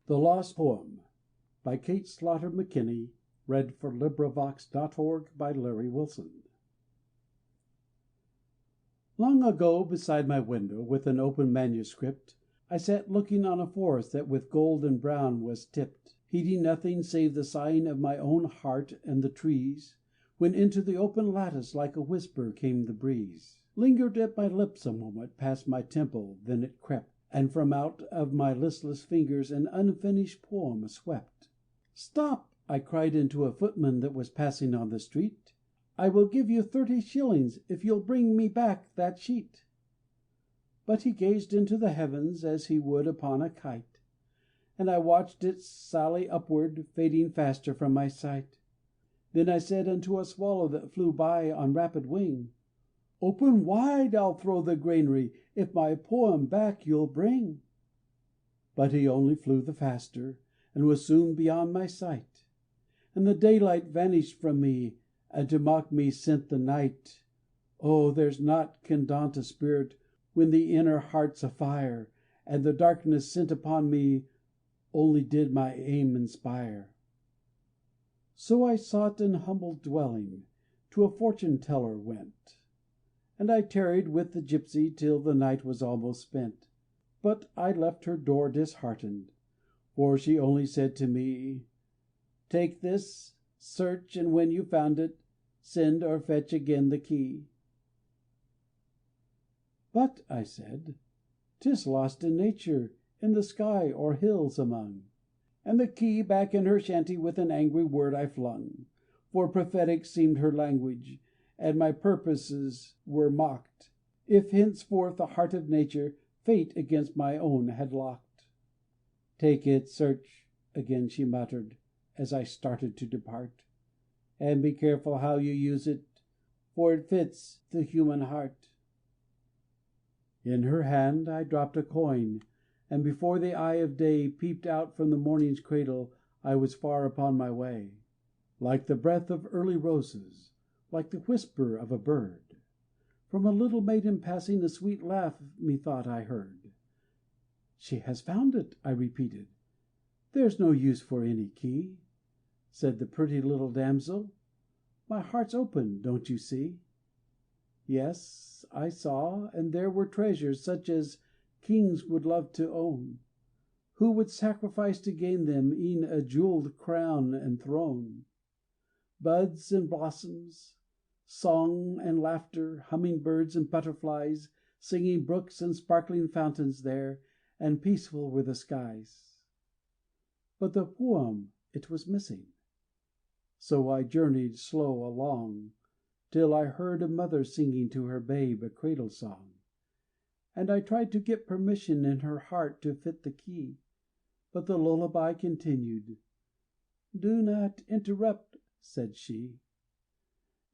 THE LOST POEM by Kate Slaughter McKinney. LibriVox.org. Long ago, beside my window, with an open manuscript, I sat looking on a forest that with gold and brown was tipped, heeding nothing save the sighing of my own heart and the trees, when into the open lattice like a whisper came the breeze, lingered at my lips a moment, past my temple, then it crept, and from out of my listless fingers an unfinished poem swept. "Stop!" I cried unto a footman that was passing on the street, "I will give you 30 shillings if you'll bring me back that sheet." But he gazed into the heavens as he would upon a kite, And I watched it sally upward, fading faster from my sight. Then I said unto a swallow that flew by on rapid wing, "Open wide I'll throw the granary if my poem back you'll bring." But he only flew the faster, and was soon beyond my sight, And the daylight vanished from me, and to mock me sent the night. Oh, there's naught can daunt a spirit when the inner heart's afire, And the darkness sent upon me only did my aim inspire. So I sought an humble dwelling, to a fortune teller went, And I tarried with the gipsy till the night was almost spent. But I left her door disheartened, for she only said to me, "Take this, search, and when you've found it, send or fetch again the key." "But," I said, "'tis lost in nature, in the sky or hills among." And the key back in her shanty with an angry word I flung, For prophetic seemed her language, and my purposes were mocked, If henceforth the heart of nature fate against my own had locked. "Take it, search," again she muttered, as I started to depart, "And be careful how you use it, for it fits the human heart." In her hand I dropped a coin, and before the eye of day Peeped out from the morning's cradle I was far upon my way. Like the breath of early roses, like the whisper of a bird, From a little maiden passing a sweet laugh methought I heard. "She has found it," I repeated. "There's no use for any key." Said the pretty little damsel, "My heart's open, don't you see?" Yes, I saw, and there were treasures such as kings would love to own, Who would sacrifice to gain them e'en a jewelled crown and throne. Buds and blossoms, song and laughter, humming birds and butterflies, Singing brooks and sparkling fountains there, and peaceful were the skies. But the poem, it was missing. So I journeyed slow along, Till I heard a mother singing to her babe a cradle song, And I tried to get permission in her heart to fit the key, But the lullaby continued. "Do not interrupt," said she.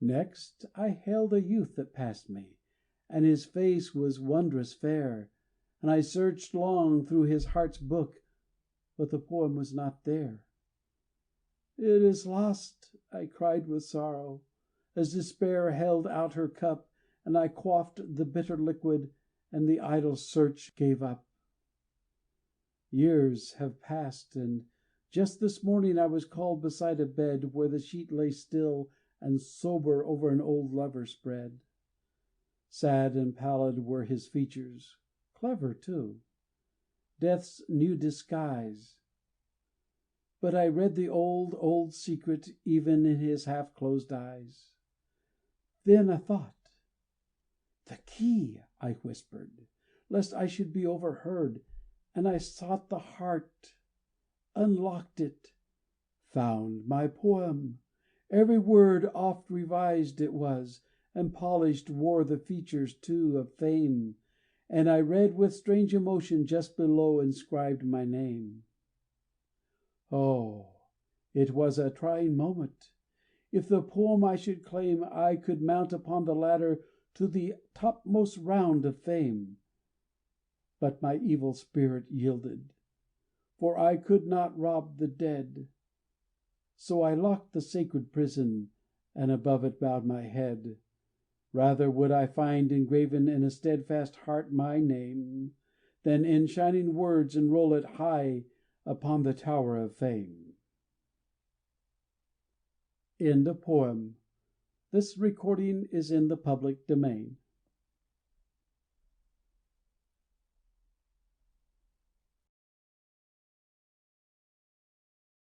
Next I hailed a youth that passed me, and his face was wondrous fair, And I searched long through his heart's book, but the poem was not there. "It is lost," I cried with sorrow, as despair held out her cup, And I quaffed the bitter liquid, and the idle search gave up. Years have passed, and just this morning I was called beside a bed Where the sheet lay still and sober over an old lover spread. Sad and pallid were his features, clever too, Death's new disguise, but I read the old, old secret even in his half closed eyes. Then a thought. "The key," I whispered, lest I should be overheard, And I sought the heart, unlocked it, found my poem. Every word oft revised it was, and polished wore the features too of fame, And I read with strange emotion just below inscribed my name. Oh, it was a trying moment. If the poem I should claim, I could mount upon the ladder to the topmost round of fame. But my evil spirit yielded, for I could not rob the dead. So I locked the sacred prison, and above it bowed my head. Rather would I find engraven in a steadfast heart my name, Than in shining words enroll it high upon the tower of fame. End of poem. This recording is in the public domain.